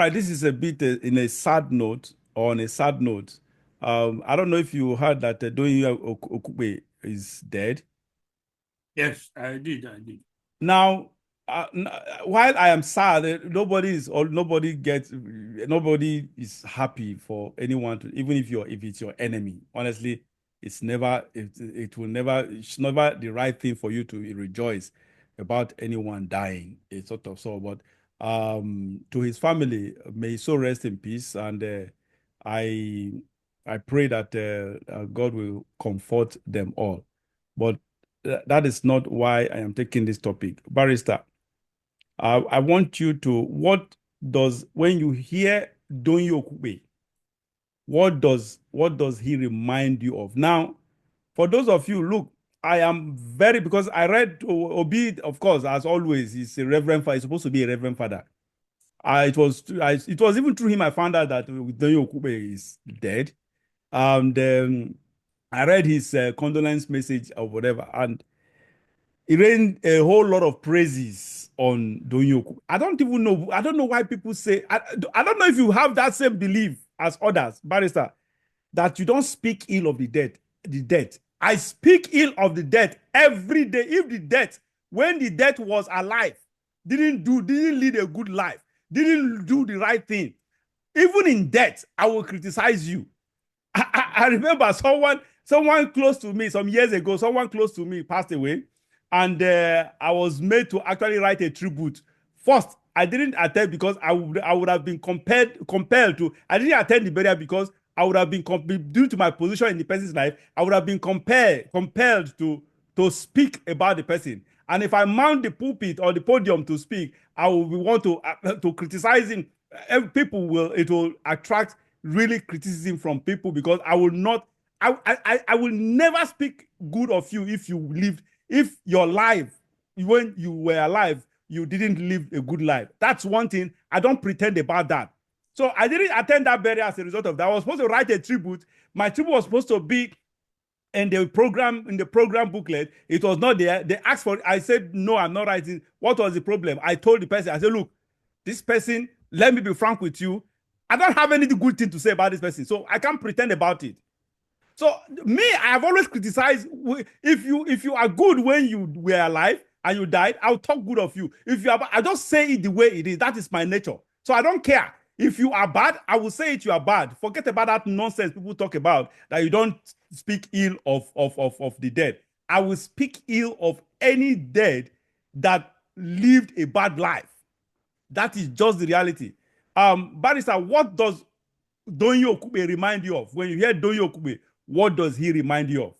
right, this is a bit in a sad note or on a sad note. I don't know if you heard that Doyin Okupe is dead. Yes, I did. I did. Now, while I am sad, nobody is happy for anyone to, even if it's your enemy. Honestly, it's never the right thing for you to rejoice about anyone dying. It's sort of so, but to his family, may his soul rest in peace, and I I pray that God will comfort them all. But that is not why I am taking this topic. Barrister, I want you to, when you hear Doyin Okupe, what does he remind you of? Now, for those of you, look, I am very, because I read Obi, of course, as always, he's a reverend father, he's supposed to be a reverend father. It was even through him I found out that Doyin Okupe is dead. Then I read his condolence message or whatever, and he rained a whole lot of praises on Doyin Okupe. I don't even know. I don't know why people say. I don't know if you have that same belief as others, barrister, that you don't speak ill of the dead. The dead. I speak ill of the dead every day. If the dead, when the dead was alive, didn't lead a good life, didn't do the right thing, even in death, I will criticize you. I remember someone close to me some years ago, someone close to me passed away, and I was made to actually write a tribute. First, I didn't attend because I would have been compelled to. I didn't attend the burial because I would have been due to my position in the person's life. I would have been compelled to speak about the person. And if I mount the pulpit or the podium to speak, I will want to criticize him. It will attract really criticism from people, because I will not. I will never speak good of you if your life, when you were alive, you didn't live a good life. That's one thing. I don't pretend about that. So I didn't attend that burial as a result of that. I was supposed to write a tribute. My tribute was supposed to be in the program booklet. It was not there. They asked for it. I said, no, I'm not writing. What was the problem? I told the person, I said, look, this person, let me be frank with you, I don't have any good thing to say about this person, so I can't pretend about it. So me, I have always criticized, if you are good when you were alive and you died, I'll talk good of you. If you are, I just say it the way it is. That is my nature. So I don't care. If you are bad, I will say it, you are bad. Forget about that nonsense people talk about, that you don't speak ill of the dead. I will speak ill of any dead that lived a bad life. That is just the reality. Barrister, what does Doyin Okupe remind you of? When you hear Doyin Okupe, what does he remind you of?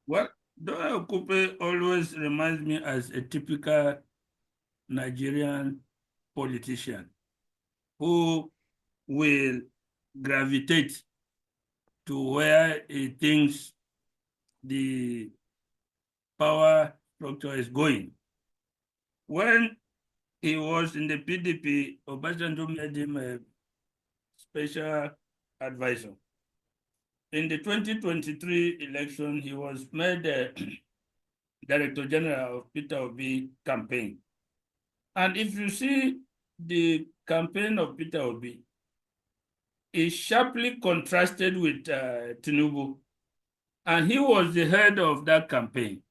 Well, Doyin Okupe always reminds me as a typical Nigerian politician who will gravitate to where he thinks the power structure is going. When he was in the PDP, Obasanjo made him a special advisor. In the 2023 election, he was made Director General of Peter Obi campaign. And if you see the campaign of Peter Obi, it sharply contrasted with Tinubu, and he was the head of that campaign.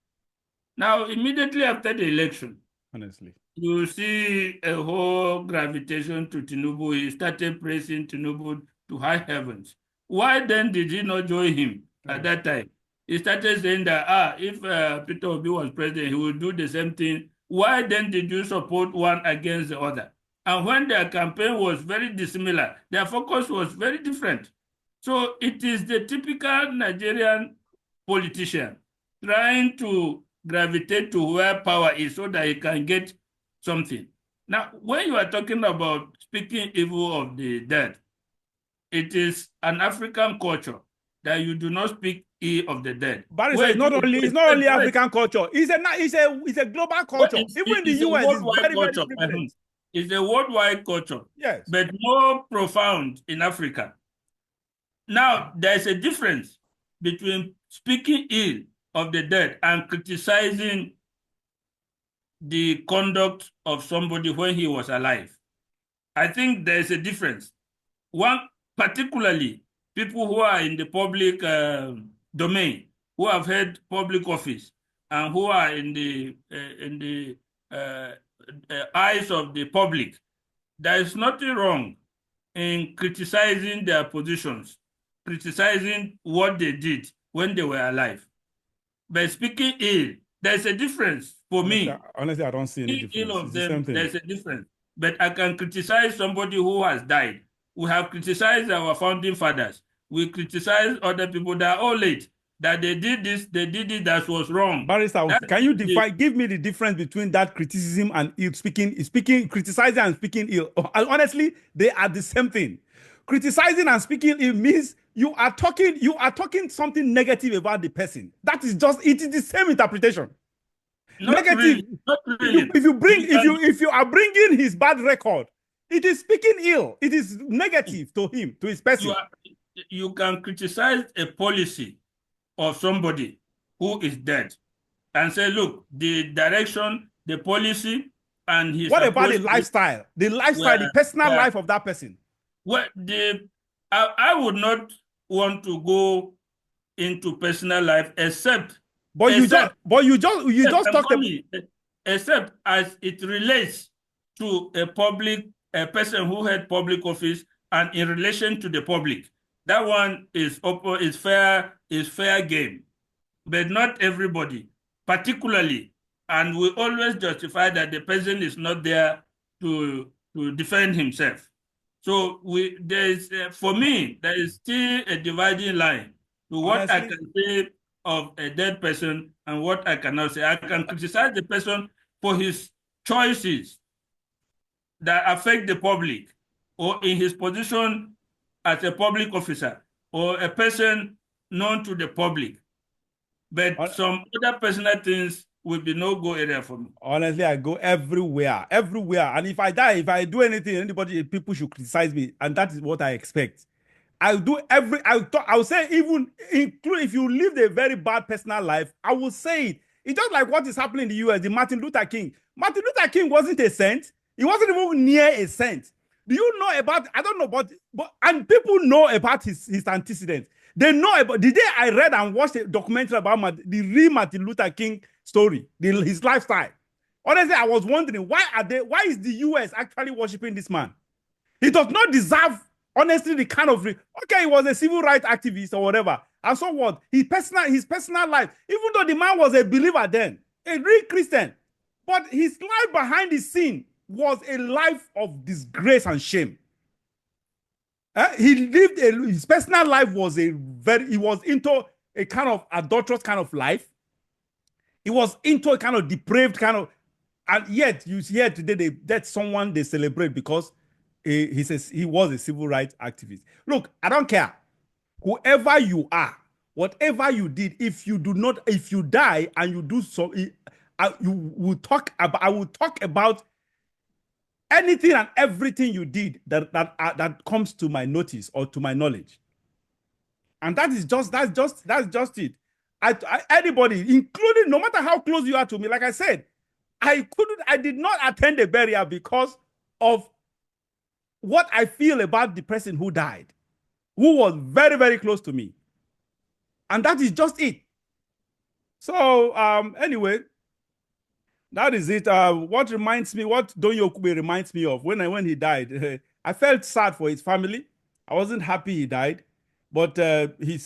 Now, immediately after the election, honestly, you see a whole gravitation to Tinubu. He started praising Tinubu to high heavens. Why then did he not join him at that time? He started saying that, if Peter Obi was president, he would do the same thing. Why then did you support one against the other? And when their campaign was very dissimilar, their focus was very different. So it is the typical Nigerian politician trying to gravitate to where power is so that he can get something. Now, when you are talking about speaking evil of the dead, it is an African culture that you do not speak ill of the dead. Barrister, it's not only African culture. It's a global culture. Even in the US, it's very, very different. It's a worldwide culture. Yes. But more profound in Africa. Now, there's a difference between speaking ill of the dead and criticizing the conduct of somebody when he was alive. I think there is a difference. One, particularly people who are in the public domain, who have held public office, and who are in the uh, eyes of the public. There is nothing wrong in criticizing their positions, criticizing what they did when they were alive. But speaking ill, there's a difference for me. Honestly, I don't see any Speaking ill difference. of It's the same them, thing. there's a difference. But I can criticize somebody who has died. We have criticized our founding fathers. We criticize other people that are all late, that they did this, they did it, that was wrong. Barrister, That can you define, give me the difference between that criticism and ill speaking, criticizing and speaking ill? Honestly, they are the same thing. Criticizing and speaking ill means you are talking something negative about the person. That is just, it is the same interpretation. not Negative. really, not really. If you are bringing his bad record, it is speaking ill. It is negative to him, to his person. You can criticize a policy of somebody who is dead and say, look, the direction, the policy, and his What about the approach lifestyle? The personal life of that person. Well, I would not want to go into personal life except you just talked about, except as it relates to a person who had public office and in relation to the public. That one is fair game, but not everybody, particularly, and we always justify that the person is not there to defend himself. So for me, there is still a dividing line to what I can say of a dead person and what I cannot say. I can criticize the person for his choices that affect the public, or in his position as a public officer, or a person known to the public. But some other personal things will be no-go area for me. Honestly, I go everywhere. And if I die, if I do anything, people should criticize me. And that is what I expect. I'll say, even include if you lived a very bad personal life, I will say it. It's just like what is happening in the US, the Martin Luther King. Martin Luther King wasn't a saint. He wasn't even near a saint. Do you know about, I don't know, but and people know about his antecedents. They know about, the day I read and watched a documentary about the real Martin Luther King story, his lifestyle. Honestly, I was wondering, why is the US actually worshiping this man? He does not deserve, honestly, the kind of, okay, he was a civil rights activist or whatever. And so what? His personal life, even though the man was a believer then, a real Christian, but his life behind the scene was a life of disgrace and shame. His personal life was he was into a kind of adulterous kind of life. He was into a kind of depraved kind of, and yet you hear today that's someone they celebrate because he says he was a civil rights activist. Look, I don't care. Whoever you are, whatever you did, if you die and you do so, I will talk about anything and everything you did that comes to my notice or to my knowledge. And that's just it. Anybody, including, no matter how close you are to me, like I said, I did not attend the burial because of what I feel about the person who died, who was very, very close to me. And that is just it. So anyway, that is it. What Doyin Okupe reminds me of when he died, I felt sad for his family. I wasn't happy he died, but he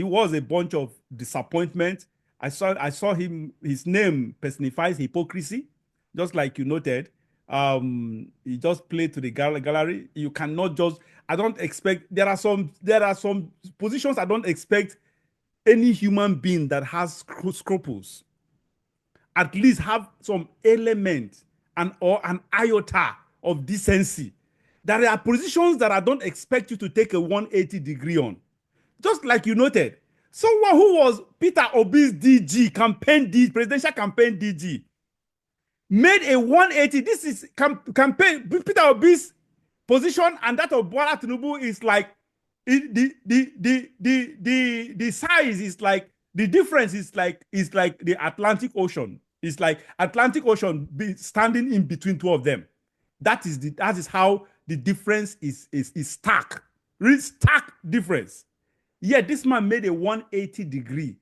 was a bunch of disappointment. I saw him. His name personifies hypocrisy, just like you noted. He just played to the gallery. You cannot just. I don't expect. There are some positions I don't expect any human being that has scruples at least have some element or an iota of decency. There are positions that I don't expect you to take a 180 degree on. Just like you noted, someone who was Peter Obi's presidential campaign DG, made a 180. This is campaign. Peter Obi's position and that of Bola Tinubu is like the size is like, the difference is like the Atlantic Ocean. It's like Atlantic Ocean standing in between two of them. That is how the difference is stark, really stark difference. Yet this man made a 180 degree.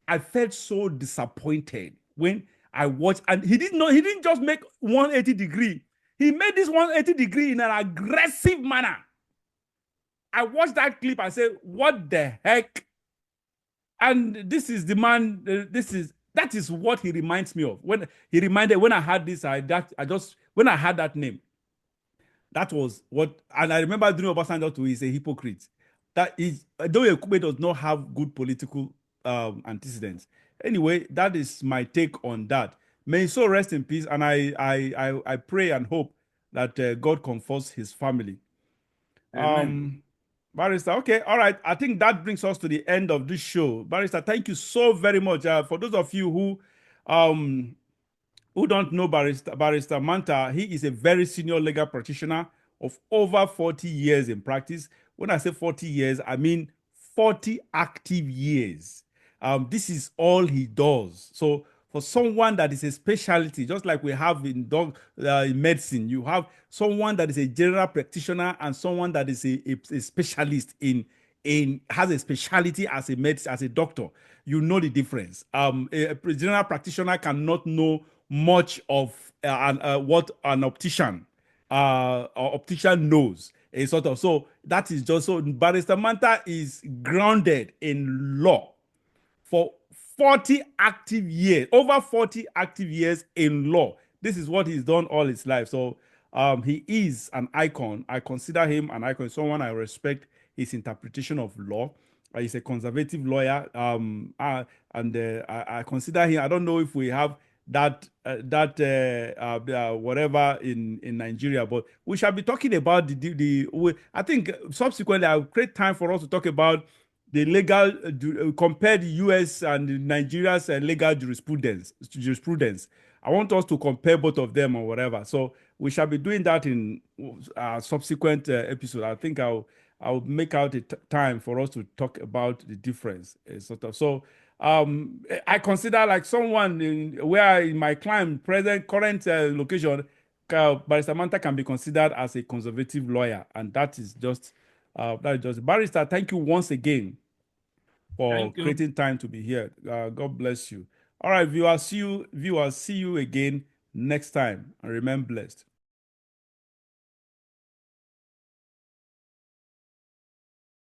I felt so disappointed when I watched, and he didn't just make 180 degree. He made this 180 degree in an aggressive manner. I watched that clip and said, "What the heck?" And this is the man. That is what he reminds me of. When I had this, I just when I had that name, that was what. And I remember during Obasanjo too, he's a hypocrite. That is, Doyin Okupe does not have good political antecedents. Anyway, that is my take on that. May his soul rest in peace, and I pray and hope that God comforts his family. Amen. Barrister, okay, all right. I think that brings us to the end of this show. Barrister, thank you so very much. For those of you um, who don't know Barrister Manta, he is a very senior legal practitioner of over 40 years in practice. When I say 40 years, I mean 40 active years. This is all he does. So for someone that is a specialty, just like we have in medicine, you have someone that is a general practitioner and someone that is a specialist in has a specialty as as a doctor. You know the difference. A general practitioner cannot know much of what an optician knows. A sort of so that is just so. Barrister Manta is grounded in law for 40 active years, over 40 active years in law. This is what he's done all his life. So he is an icon. I consider him an icon, someone I respect his interpretation of law. He's a conservative lawyer, and I consider him. I don't know if we have whatever in Nigeria, but we shall be talking about I think subsequently I'll create time for us to talk about the legal compare the US and Nigeria's legal jurisprudence. I want us to compare both of them or whatever. So we shall be doing that in subsequent episode. I think I'll make out a time for us to talk about the difference, sort of. So I consider like someone where in my current location, Barrister Manta can be considered as a conservative lawyer, and that is just Barrister. Thank you once again for Thank you. creating time to be here. God bless you. All right, viewers, see you again next time, and remain blessed.